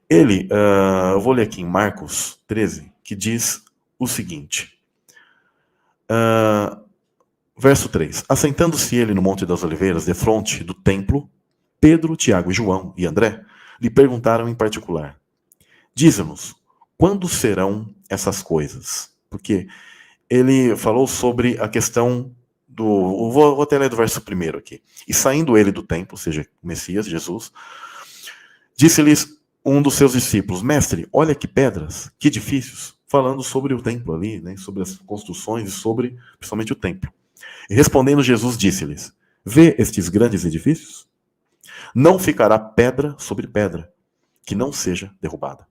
Eu vou ler aqui em Marcos 13, que diz o seguinte, verso 3. Assentando-se ele no Monte das Oliveiras, defronte do templo, Pedro, Tiago e João e André lhe perguntaram em particular, dize-nos, quando serão essas coisas? Porque ele falou sobre a questão do... Vou até ler do verso 1 aqui. E saindo ele do templo, ou seja, o Messias, Jesus, disse-lhes um dos seus discípulos, mestre, olha que pedras, que edifícios, falando sobre o templo ali, né, sobre as construções e sobre, principalmente, o templo. E respondendo Jesus, disse-lhes, vê estes grandes edifícios? Não ficará pedra sobre pedra, que não seja derrubada.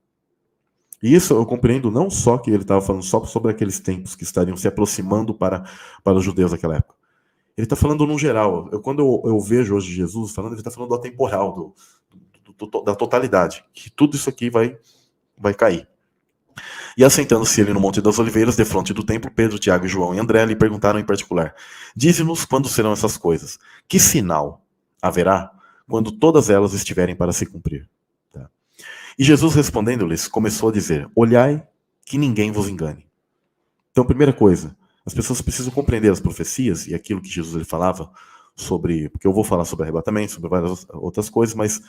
E isso eu compreendo não só que ele estava falando só sobre aqueles tempos que estariam se aproximando para os judeus daquela época. Ele está falando no geral. Quando eu vejo hoje Jesus falando, ele está falando do atemporal, da totalidade, que tudo isso aqui vai cair. E assentando-se ele no Monte das Oliveiras, defronte do templo, Pedro, Tiago, João e André lhe perguntaram em particular, dize-nos quando serão essas coisas, que sinal haverá quando todas elas estiverem para se cumprir? Tá? E Jesus respondendo-lhes, começou a dizer, olhai que ninguém vos engane. Então, primeira coisa, as pessoas precisam compreender as profecias e aquilo que Jesus ele falava sobre, porque eu vou falar sobre arrebatamento, sobre várias outras coisas, mas,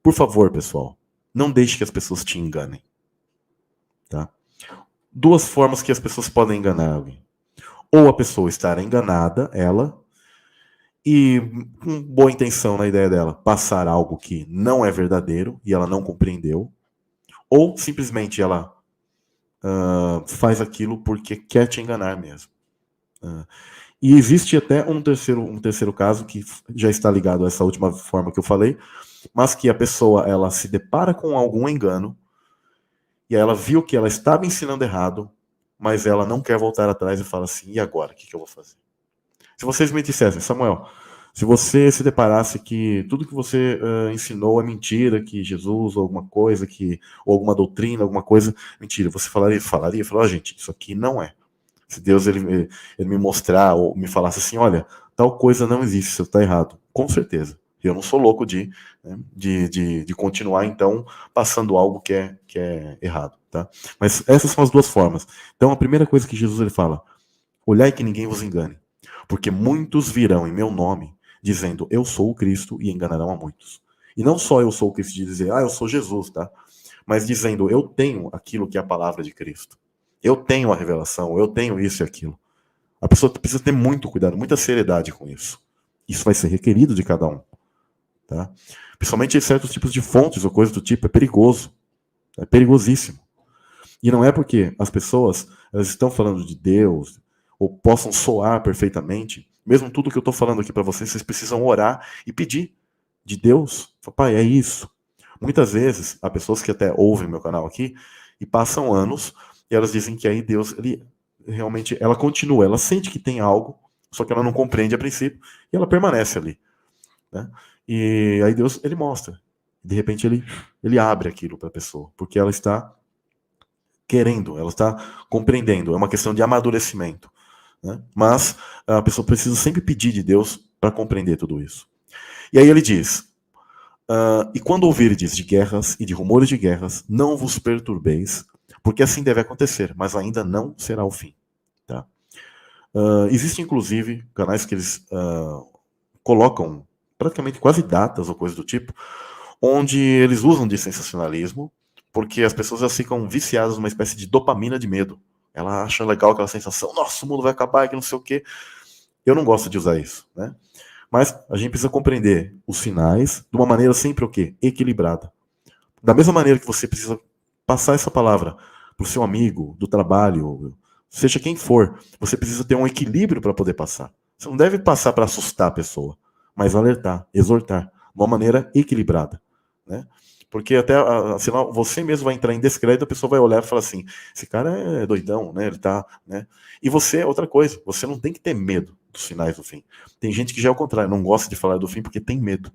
por favor, pessoal, não deixe que as pessoas te enganem. Tá? Duas formas que as pessoas podem enganar alguém. Ou a pessoa estar enganada, ela, e com boa intenção na ideia dela, passar algo que não é verdadeiro e ela não compreendeu, ou simplesmente ela faz aquilo porque quer te enganar mesmo. E existe até um terceiro caso que já está ligado a essa última forma que eu falei, mas que a pessoa ela se depara com algum engano e ela viu que ela estava ensinando errado, mas ela não quer voltar atrás e fala assim, e agora? O que eu vou fazer? Se vocês me dissessem, Samuel, se você se deparasse que tudo que você ensinou é mentira, que Jesus ou alguma coisa, ou alguma doutrina, alguma coisa, mentira, você falaria, gente, isso aqui não é. Se Deus ele me mostrar ou me falasse assim, olha, tal coisa não existe, você está errado. Com certeza. Eu não sou louco de continuar, então, passando algo que é errado. Tá? Mas essas são as duas formas. Então, a primeira coisa que Jesus ele fala, olhai que ninguém vos engane, porque muitos virão em meu nome, dizendo, eu sou o Cristo, e enganarão a muitos. E não só eu sou o Cristo de dizer, eu sou Jesus, tá? Mas dizendo, eu tenho aquilo que é a palavra de Cristo. Eu tenho a revelação, eu tenho isso e aquilo. A pessoa precisa ter muito cuidado, muita seriedade com isso. Isso vai ser requerido de cada um. Tá? Principalmente em certos tipos de fontes ou coisas do tipo, é perigoso. É perigosíssimo. E não é porque as pessoas elas estão falando de Deus, ou possam soar perfeitamente, mesmo tudo que eu estou falando aqui para vocês precisam orar e pedir de Deus. Pai, é isso. Muitas vezes, há pessoas que até ouvem meu canal aqui e passam anos e elas dizem que aí Deus, ele realmente, ela continua, ela sente que tem algo, só que ela não compreende a princípio e ela permanece ali. Né? E aí Deus, ele mostra. De repente ele abre aquilo para a pessoa, porque ela está querendo, ela está compreendendo, é uma questão de amadurecimento. Né? Mas a pessoa precisa sempre pedir de Deus para compreender tudo isso. E aí ele diz, e quando ouvirdes de guerras e de rumores de guerras, não vos perturbeis, porque assim deve acontecer, mas ainda não será o fim. Tá? Existem, inclusive, canais que eles colocam praticamente quase datas ou coisa do tipo, onde eles usam de sensacionalismo, porque as pessoas já ficam viciadas numa espécie de dopamina de medo. Ela acha legal aquela sensação, nossa, o mundo vai acabar, que não sei o quê. Eu não gosto de usar isso, né? Mas a gente precisa compreender os sinais de uma maneira sempre o quê? Equilibrada. Da mesma maneira que você precisa passar essa palavra para o seu amigo, do trabalho, seja quem for, você precisa ter um equilíbrio para poder passar. Você não deve passar para assustar a pessoa, mas alertar, exortar, de uma maneira equilibrada. Né? Porque até, sei lá, você mesmo vai entrar em descrédito, a pessoa vai olhar e falar assim, esse cara é doidão, né? Ele tá, né? E você é outra coisa, você não tem que ter medo dos sinais do fim. Tem gente que já é o contrário, não gosta de falar do fim porque tem medo.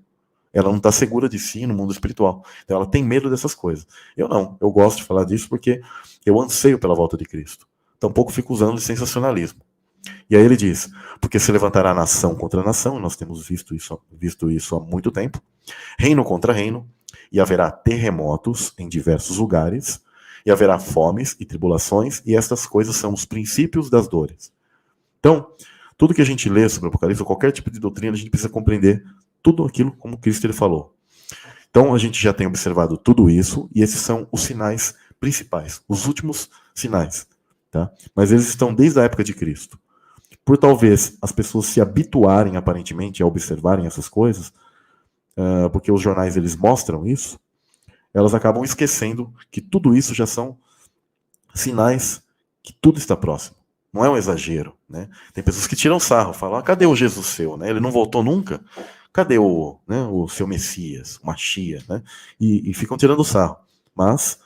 Ela não está segura de si no mundo espiritual. Então ela tem medo dessas coisas. Eu não, eu gosto de falar disso porque eu anseio pela volta de Cristo. Tampouco fico usando de sensacionalismo. E aí ele diz, porque se levantará nação contra nação, nós temos visto isso há muito tempo, reino contra reino, e haverá terremotos em diversos lugares, e haverá fomes e tribulações, e estas coisas são os princípios das dores. Então, tudo que a gente lê sobre o Apocalipse, ou qualquer tipo de doutrina, a gente precisa compreender tudo aquilo como Cristo ele falou. Então, a gente já tem observado tudo isso, e esses são os sinais principais, os últimos sinais. Tá? Mas eles estão desde a época de Cristo. Por talvez as pessoas se habituarem, aparentemente, a observarem essas coisas, porque os jornais eles mostram isso, elas acabam esquecendo que tudo isso já são sinais que tudo está próximo. Não é um exagero, né? Tem pessoas que tiram sarro, falam, cadê o Jesus seu? Né? Ele não voltou nunca? Cadê o seu Messias, o Machia? Né? E ficam tirando sarro. Mas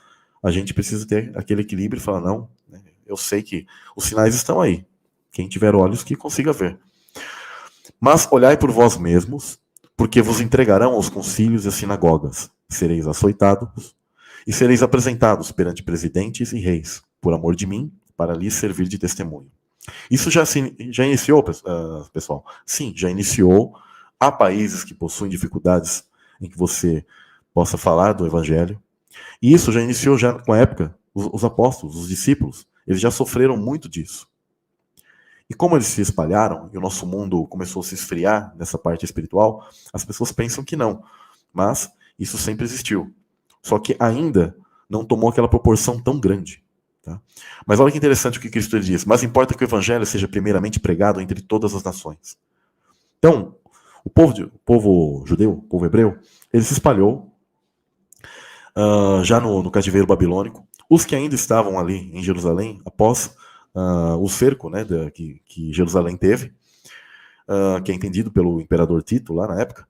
a gente precisa ter aquele equilíbrio e falar, não, né? Eu sei que os sinais estão aí. Quem tiver olhos que consiga ver. Mas olhai por vós mesmos, porque vos entregarão aos concílios e às sinagogas. Sereis açoitados e sereis apresentados perante presidentes e reis, por amor de mim, para lhes servir de testemunho. Isso já iniciou, pessoal? Sim, já iniciou. Há países que possuem dificuldades em que você possa falar do evangelho. E isso já iniciou já com a época, os apóstolos, os discípulos, eles já sofreram muito disso. E como eles se espalharam, e o nosso mundo começou a se esfriar nessa parte espiritual, as pessoas pensam que não. Mas isso sempre existiu. Só que ainda não tomou aquela proporção tão grande. Tá? Mas olha que interessante o que Cristo ele diz. Mas importa que o evangelho seja primeiramente pregado entre todas as nações. Então, o povo judeu, o povo hebreu, ele se espalhou já no cativeiro babilônico. Os que ainda estavam ali em Jerusalém, após o cerco, né, que Jerusalém teve, que é entendido pelo imperador Tito lá na época,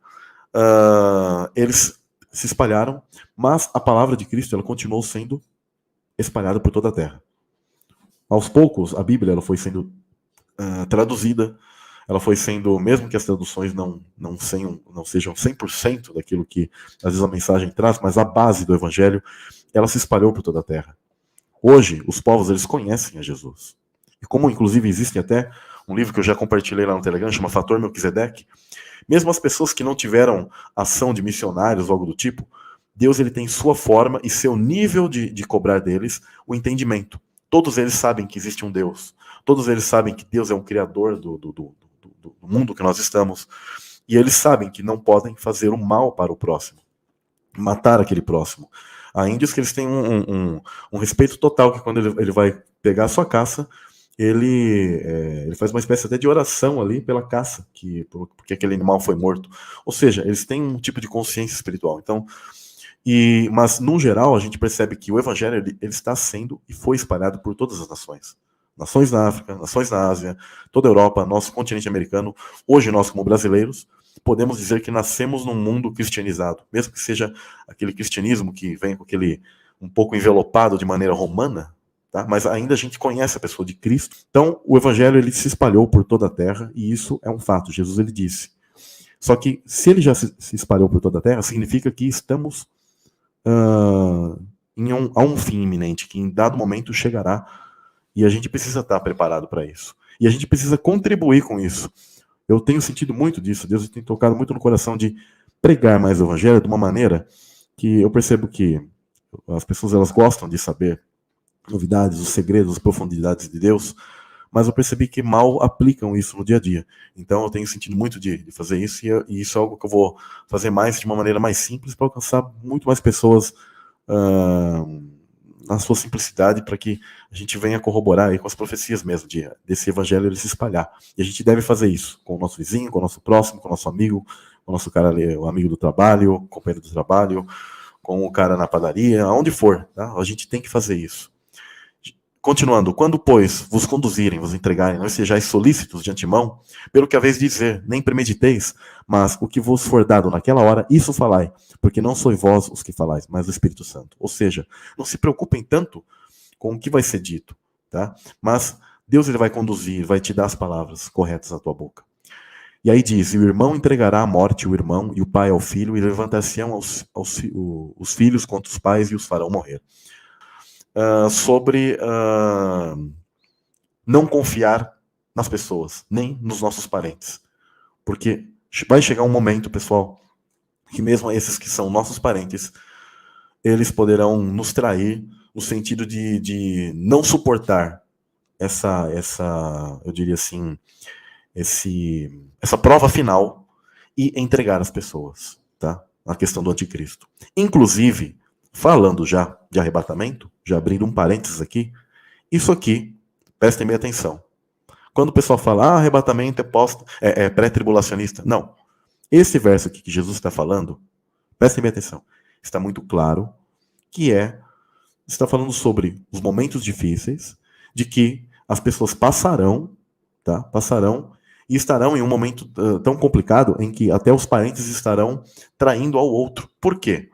eles se espalharam, mas a palavra de Cristo ela continuou sendo espalhada por toda a terra. Aos poucos, a Bíblia ela foi sendo traduzida, ela foi sendo, mesmo que as traduções não sejam 100% daquilo que às vezes a mensagem traz, mas a base do Evangelho, ela se espalhou por toda a terra. Hoje, os povos eles conhecem a Jesus. E como inclusive existe até um livro que eu já compartilhei lá no Telegram, chama Fator Melquisedeque, mesmo as pessoas que não tiveram ação de missionários ou algo do tipo, Deus ele tem sua forma e seu nível de cobrar deles o entendimento. Todos eles sabem que existe um Deus. Todos eles sabem que Deus é um criador do mundo que nós estamos. E eles sabem que não podem fazer o mal para o próximo. Matar aquele próximo. Há índios que eles têm um respeito total, que quando ele vai pegar a sua caça, ele faz uma espécie até de oração ali pela caça, porque aquele animal foi morto. Ou seja, eles têm um tipo de consciência espiritual. Então, mas, no geral, a gente percebe que o evangelho ele está sendo e foi espalhado por todas as nações. Nações na África, nações na Ásia, toda a Europa, nosso continente americano. Hoje, nós, como brasileiros, podemos dizer que nascemos num mundo cristianizado. Mesmo que seja aquele cristianismo que vem com aquele um pouco envelopado de maneira romana, tá? Mas ainda a gente conhece a pessoa de Cristo. Então, o evangelho ele se espalhou por toda a terra e isso é um fato. Jesus ele disse. Só que, se ele já se espalhou por toda a terra, significa que estamos a um fim iminente, que em dado momento chegará, e a gente precisa estar preparado para isso. E a gente precisa contribuir com isso. Eu tenho sentido muito disso, Deus tem tocado muito no coração de pregar mais o evangelho de uma maneira que eu percebo que as pessoas elas gostam de saber novidades, os segredos, as profundidades de Deus, mas eu percebi que mal aplicam isso no dia a dia. Então eu tenho sentido muito de fazer isso, e isso é algo que eu vou fazer mais de uma maneira mais simples para alcançar muito mais pessoas na sua simplicidade, para que a gente venha corroborar aí com as profecias mesmo, desse evangelho ele se espalhar. E a gente deve fazer isso com o nosso vizinho, com o nosso próximo, com o nosso amigo, com o nosso cara ali, o amigo do trabalho, o companheiro do trabalho, com o cara na padaria, aonde for, tá? A gente tem que fazer isso. Continuando, quando, pois, vos conduzirem, vos entregarem, não sejais solícitos de antemão, pelo que haveis de dizer, nem premediteis, mas o que vos for dado naquela hora, isso falai, porque não sois vós os que falais, mas o Espírito Santo. Ou seja, não se preocupem tanto com o que vai ser dito, tá? Mas Deus ele vai conduzir, vai te dar as palavras corretas à tua boca. E aí diz, e o irmão entregará à morte o irmão, e o pai ao filho, e levantar-se-ão os filhos contra os pais, e os farão morrer. Sobre não confiar nas pessoas, nem nos nossos parentes. Porque vai chegar um momento, pessoal, que mesmo esses que são nossos parentes, eles poderão nos trair no sentido de não suportar eu diria assim, essa prova final e entregar as pessoas, tá? A questão do anticristo. Inclusive, falando já de arrebatamento, já abrindo um parênteses aqui, isso aqui, prestem bem atenção. Quando o pessoal fala, arrebatamento é pré-tribulacionista. Não. Esse verso aqui que Jesus está falando, prestem bem atenção, está muito claro que está falando sobre os momentos difíceis, de que as pessoas passarão, tá? Passarão e estarão em um momento tão complicado em que até os parentes estarão traindo ao outro. Por quê?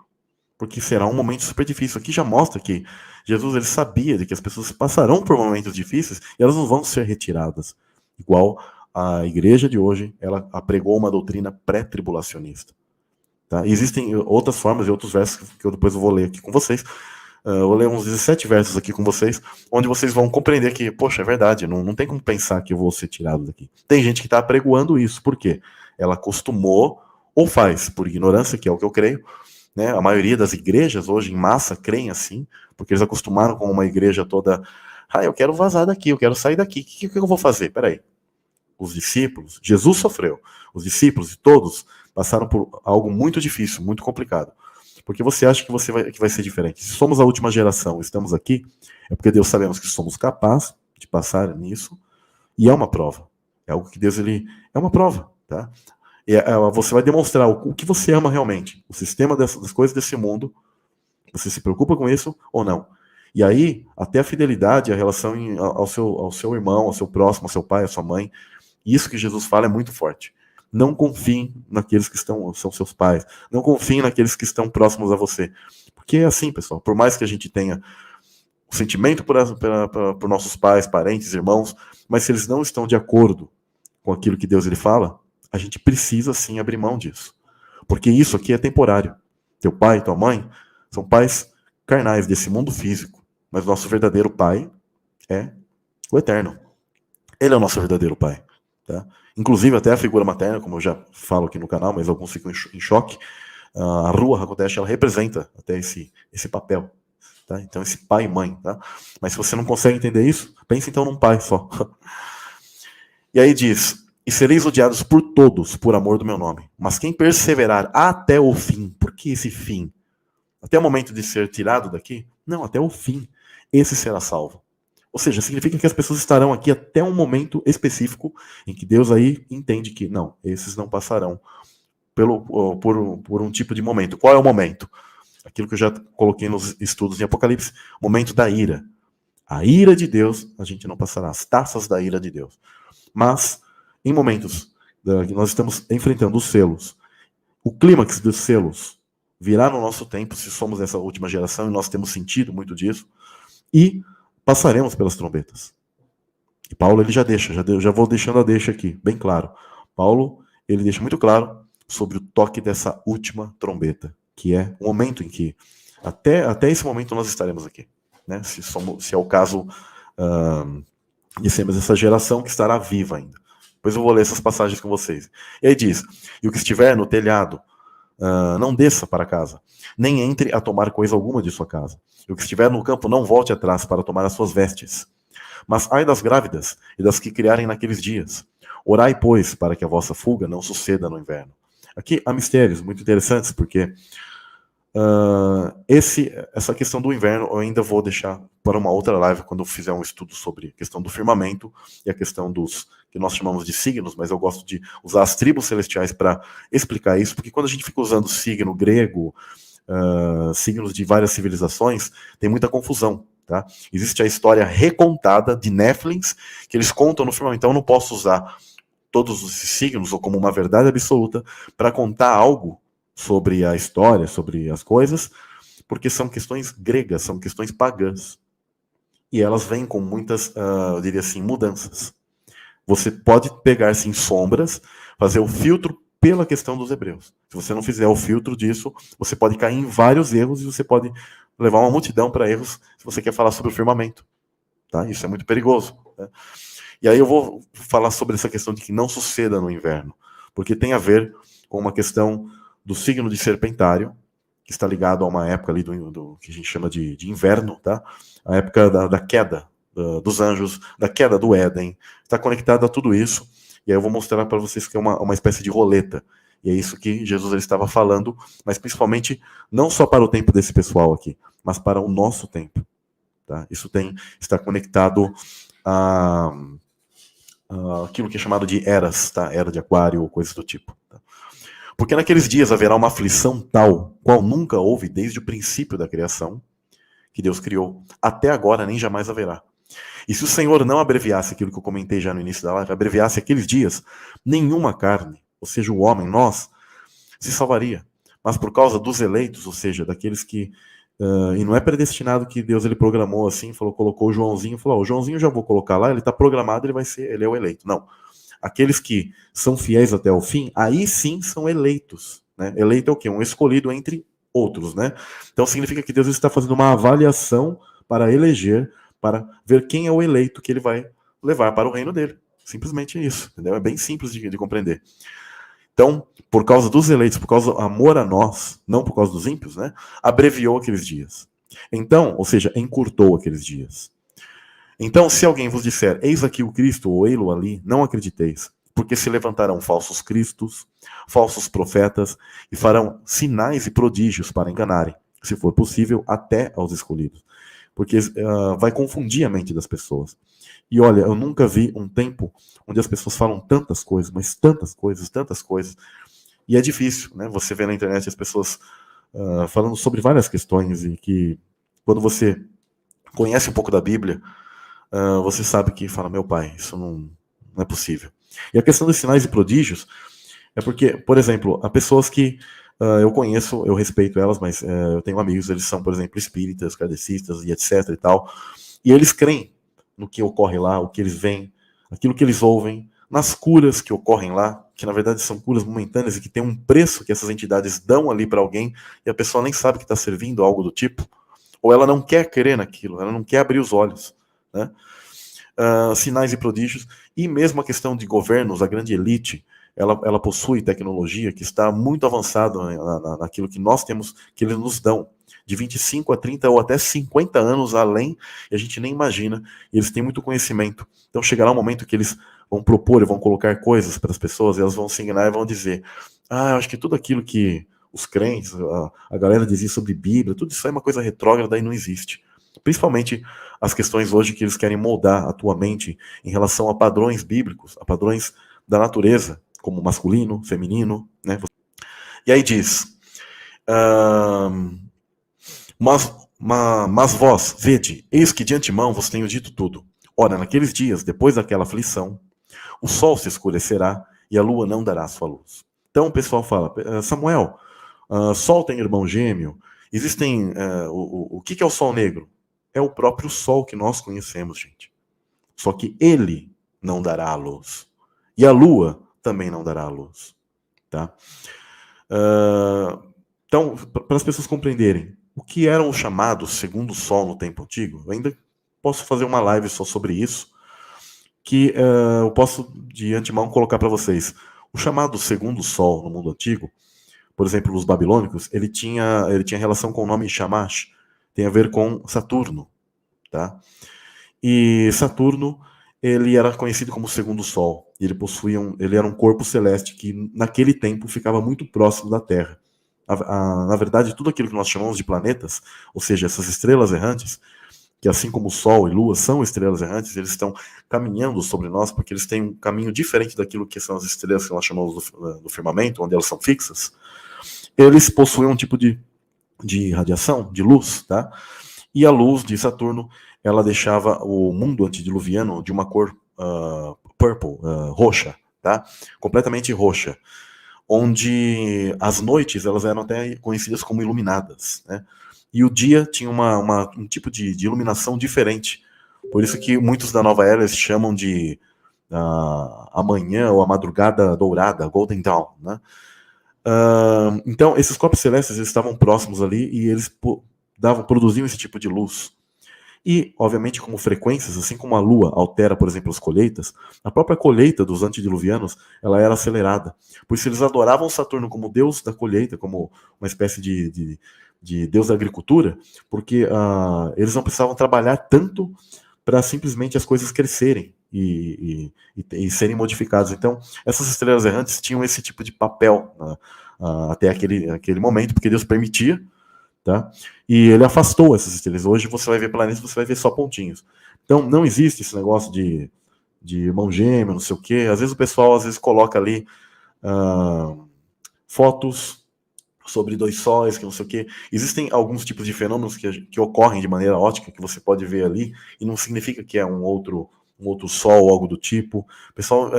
Porque será um momento super difícil. Aqui já mostra que Jesus ele sabia de que as pessoas passarão por momentos difíceis e elas não vão ser retiradas. Igual a igreja de hoje, ela pregou uma doutrina pré-tribulacionista. Tá? Existem outras formas e outros versos que eu depois vou ler aqui com vocês. Eu vou ler uns 17 versos aqui com vocês, onde vocês vão compreender que, poxa, é verdade, não tem como pensar que eu vou ser tirado daqui. Tem gente que está apregoando isso, por quê? Ela acostumou, ou faz por ignorância, que é o que eu creio, né? A maioria das igrejas hoje, em massa, creem assim, porque eles acostumaram com uma igreja toda, eu quero vazar daqui, eu quero sair daqui, o que eu vou fazer? Peraí. Os discípulos, Jesus sofreu, os discípulos e todos passaram por algo muito difícil, muito complicado. Porque você acha que vai ser diferente. Se somos a última geração, estamos aqui, é porque Deus sabemos que somos capazes de passar nisso, e é uma prova. É algo que Deus, é uma prova, tá? Você vai demonstrar o que você ama realmente, o sistema das coisas desse mundo, você se preocupa com isso ou não. E aí, até a fidelidade, a relação ao seu irmão, ao seu próximo, ao seu pai, à sua mãe, isso que Jesus fala é muito forte. Não confiem naqueles que são seus pais. Não confiem naqueles que estão próximos a você. Porque é assim, pessoal. Por mais que a gente tenha o sentimento por nossos pais, parentes, irmãos, mas se eles não estão de acordo com aquilo que Deus ele fala, a gente precisa sim abrir mão disso. Porque isso aqui é temporário. Teu pai e tua mãe são pais carnais desse mundo físico. Mas nosso verdadeiro pai é o eterno. Ele é o nosso verdadeiro pai. Tá? Inclusive até a figura materna, como eu já falo aqui no canal, mas alguns ficam em choque, a Ruach HaKodesh, ela representa até esse papel. Tá? Então esse pai e mãe. Tá? Mas se você não consegue entender isso, pense então num pai só. E aí diz, e sereis odiados por todos por amor do meu nome. Mas quem perseverar até o fim, por que esse fim? Até o momento de ser tirado daqui? Não, até o fim. Esse será salvo. Ou seja, significa que as pessoas estarão aqui até um momento específico em que Deus aí entende que, não, esses não passarão por um tipo de momento. Qual é o momento? Aquilo que eu já coloquei nos estudos em Apocalipse, momento da ira. A ira de Deus, a gente não passará, as taças da ira de Deus. Mas, em momentos que nós estamos enfrentando os selos, o clímax dos selos virá no nosso tempo, se somos essa última geração, e nós temos sentido muito disso, e passaremos pelas trombetas. E Paulo ele já vou deixando a deixa aqui, bem claro. Paulo ele deixa muito claro sobre o toque dessa última trombeta, que é o momento em que, até esse momento nós estaremos aqui. Né? Se é o caso de sermos essa geração que estará viva ainda. Depois eu vou ler essas passagens com vocês. E aí diz, e o que estiver no telhado, não desça para casa, nem entre a tomar coisa alguma de sua casa. E o que estiver no campo, não volte atrás para tomar as suas vestes. Mas ai das grávidas e das que criarem naqueles dias. Orai, pois, para que a vossa fuga não suceda no inverno. Aqui há mistérios muito interessantes, porque essa questão do inverno eu ainda vou deixar para uma outra live, quando eu fizer um estudo sobre a questão do firmamento e a questão dos que nós chamamos de signos, mas eu gosto de usar as tribos celestiais para explicar isso, porque quando a gente fica usando signo grego, signos de várias civilizações, tem muita confusão. Tá? Existe a história recontada de Néfilins, que eles contam no firmamento. Então eu não posso usar todos os signos ou como uma verdade absoluta para contar algo sobre a história, sobre as coisas, porque são questões gregas, são questões pagãs. E elas vêm com muitas, eu diria assim, mudanças. Você pode pegar, sim, sombras, fazer o filtro pela questão dos hebreus. Se você não fizer o filtro disso, você pode cair em vários erros e você pode levar uma multidão para erros se você quer falar sobre o firmamento. Tá? Isso é muito perigoso. Né? E aí eu vou falar sobre essa questão de que não suceda no inverno, porque tem a ver com uma questão do signo de Serpentário, que está ligado a uma época ali do que a gente chama de inverno, tá? A época da queda dos anjos, da queda do Éden, está conectado a tudo isso. E aí eu vou mostrar para vocês que é uma espécie de roleta. E é isso que Jesus ele estava falando, mas principalmente não só para o tempo desse pessoal aqui, mas para o nosso tempo. Tá? Isso está conectado a aquilo que é chamado de eras, tá? Era de aquário ou coisas do tipo. Tá? Porque naqueles dias haverá uma aflição tal, qual nunca houve desde o princípio da criação, que Deus criou, até agora nem jamais haverá. E se o Senhor não abreviasse aquilo que eu comentei já no início da live, abreviasse aqueles dias, nenhuma carne, ou seja, o homem, nós, se salvaria. Mas por causa dos eleitos, ou seja, daqueles que... e não é predestinado que Deus ele programou assim, colocou o Joãozinho, falou, o Joãozinho eu já vou colocar lá, ele está programado, ele é o eleito. Não. Aqueles que são fiéis até o fim, aí sim são eleitos. Né? Eleito é o quê? Um escolhido entre outros. Né? Então significa que Deus está fazendo uma avaliação para eleger, para ver quem é o eleito que ele vai levar para o reino dele. Simplesmente isso. Entendeu? É bem simples de compreender. Então, por causa dos eleitos, por causa do amor a nós, não por causa dos ímpios, né, abreviou aqueles dias. Então, ou seja, encurtou aqueles dias. Então, se alguém vos disser, eis aqui o Cristo, ou ei-lo ali, não acrediteis, porque se levantarão falsos cristos, falsos profetas, e farão sinais e prodígios para enganarem, se for possível, até aos escolhidos. Porque vai confundir a mente das pessoas. E olha, eu nunca vi um tempo onde as pessoas falam tantas coisas, mas tantas coisas, e é difícil, né? Você vê na internet as pessoas falando sobre várias questões, e que quando você conhece um pouco da Bíblia, você sabe que fala, meu pai, isso não é possível. E a questão dos sinais e prodígios é porque, por exemplo, há pessoas que eu conheço, eu respeito elas, mas eu tenho amigos, eles são, por exemplo, espíritas, kardecistas e etc e tal, e eles creem no que ocorre lá, o que eles veem, aquilo que eles ouvem, nas curas que ocorrem lá, que na verdade são curas momentâneas e que tem um preço que essas entidades dão ali para alguém e a pessoa nem sabe que está servindo algo do tipo, ou ela não quer crer naquilo, ela não quer abrir os olhos. Né? Sinais e prodígios, e mesmo a questão de governos, a grande elite, ela possui tecnologia que está muito avançada naquilo que nós temos, que eles nos dão, de 25 a 30 ou até 50 anos além, e a gente nem imagina, e eles têm muito conhecimento. Então chegará um momento que eles vão propor e vão colocar coisas para as pessoas, e elas vão se enganar e vão dizer, eu acho que tudo aquilo que os crentes, a galera dizia sobre Bíblia, tudo isso é uma coisa retrógrada e não existe. Principalmente as questões hoje que eles querem moldar a tua mente em relação a padrões bíblicos, a padrões da natureza, como masculino, feminino, né? E aí diz, mas vós, vede, eis que de antemão vos tenho dito tudo. Ora, naqueles dias, depois daquela aflição, o sol se escurecerá e a lua não dará sua luz. Então o pessoal fala, Samuel, sol tem irmão gêmeo, existem, o que é o sol negro? É o próprio sol que nós conhecemos, gente. Só que ele não dará a luz. E a lua também não dará a luz. Tá? Então, para as pessoas compreenderem o que eram os chamados segundo sol no tempo antigo, eu ainda posso fazer uma live só sobre isso, que eu posso de antemão colocar para vocês. O chamado segundo sol no mundo antigo, por exemplo, os babilônicos, ele tinha relação com o nome Shamash, tem a ver com Saturno, tá? E Saturno, ele era conhecido como segundo sol. Ele era um corpo celeste que naquele tempo ficava muito próximo da Terra. Na verdade, tudo aquilo que nós chamamos de planetas, ou seja, essas estrelas errantes, que assim como o Sol e Lua são estrelas errantes, eles estão caminhando sobre nós porque eles têm um caminho diferente daquilo que são as estrelas que nós chamamos do firmamento, onde elas são fixas. Eles possuem um tipo de radiação, de luz, tá? E a luz de Saturno, ela deixava o mundo antediluviano de uma cor purple, roxa, tá? Completamente roxa, onde as noites elas eram até conhecidas como iluminadas, né? E o dia tinha um tipo de iluminação diferente. Por isso que muitos da Nova Era chamam de a manhã ou a madrugada dourada, Golden Dawn, né? Então, esses corpos celestes eles estavam próximos ali e eles produziam esse tipo de luz. E, obviamente, como frequências, assim como a Lua altera, por exemplo, as colheitas, a própria colheita dos antediluvianos, ela era acelerada. Por isso eles adoravam Saturno como deus da colheita, como uma espécie de deus da agricultura, porque eles não precisavam trabalhar tanto para simplesmente as coisas crescerem e serem modificadas. Então, essas estrelas errantes tinham esse tipo de papel até aquele momento, porque Deus permitia, tá? E ele afastou essas estrelas. Hoje você vai ver planetas, você vai ver só pontinhos. Então, não existe esse negócio de irmão gêmeo, não sei o quê. Às vezes o pessoal coloca ali fotos sobre dois sóis, que não sei o quê. Existem alguns tipos de fenômenos que ocorrem de maneira ótica, que você pode ver ali, e não significa que é um outro sol ou algo do tipo. O pessoal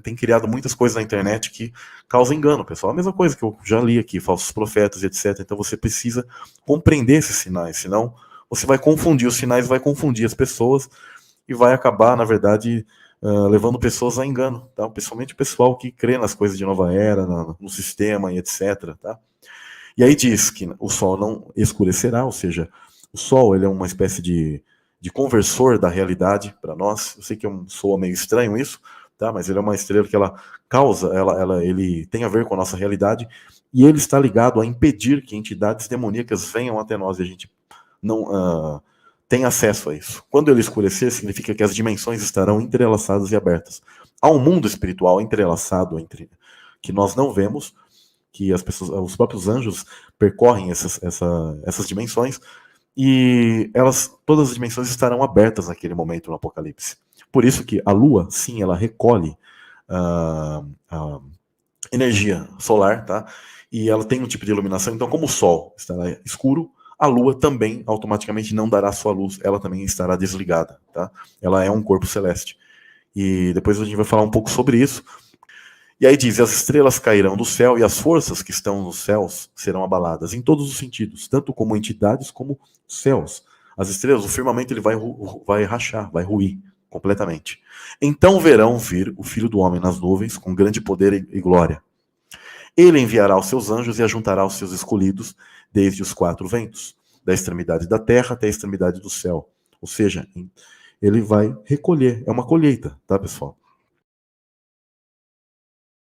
tem criado muitas coisas na internet que causam engano, pessoal. A mesma coisa que eu já li aqui, falsos profetas, etc. Então você precisa compreender esses sinais, senão você vai confundir os sinais, vai confundir as pessoas e vai acabar, na verdade, levando pessoas a engano, tá? Principalmente o pessoal que crê nas coisas de nova era, no sistema e etc, tá? E aí diz que o Sol não escurecerá, ou seja, o Sol ele é uma espécie de conversor da realidade para nós. Eu sei que soa meio estranho isso, tá? Mas ele é uma estrela que ela causa, ele tem a ver com a nossa realidade e ele está ligado a impedir que entidades demoníacas venham até nós e a gente não tem acesso a isso. Quando ele escurecer, significa que as dimensões estarão entrelaçadas e abertas. Há um mundo espiritual entrelaçado que nós não vemos, que os próprios anjos percorrem essas dimensões, e todas as dimensões estarão abertas naquele momento no Apocalipse. Por isso que a Lua, sim, ela recolhe a energia solar, tá? E ela tem um tipo de iluminação, então como o Sol estará escuro, a Lua também automaticamente não dará sua luz, ela também estará desligada, tá? Ela é um corpo celeste. E depois a gente vai falar um pouco sobre isso. E aí diz, as estrelas cairão do céu e as forças que estão nos céus serão abaladas, em todos os sentidos, tanto como entidades como céus. As estrelas, o firmamento ele vai rachar, vai ruir completamente. Então verão vir o Filho do Homem nas nuvens, com grande poder e glória. Ele enviará os seus anjos e ajuntará os seus escolhidos desde os quatro ventos, da extremidade da terra até a extremidade do céu. Ou seja, ele vai recolher, é uma colheita, tá, pessoal?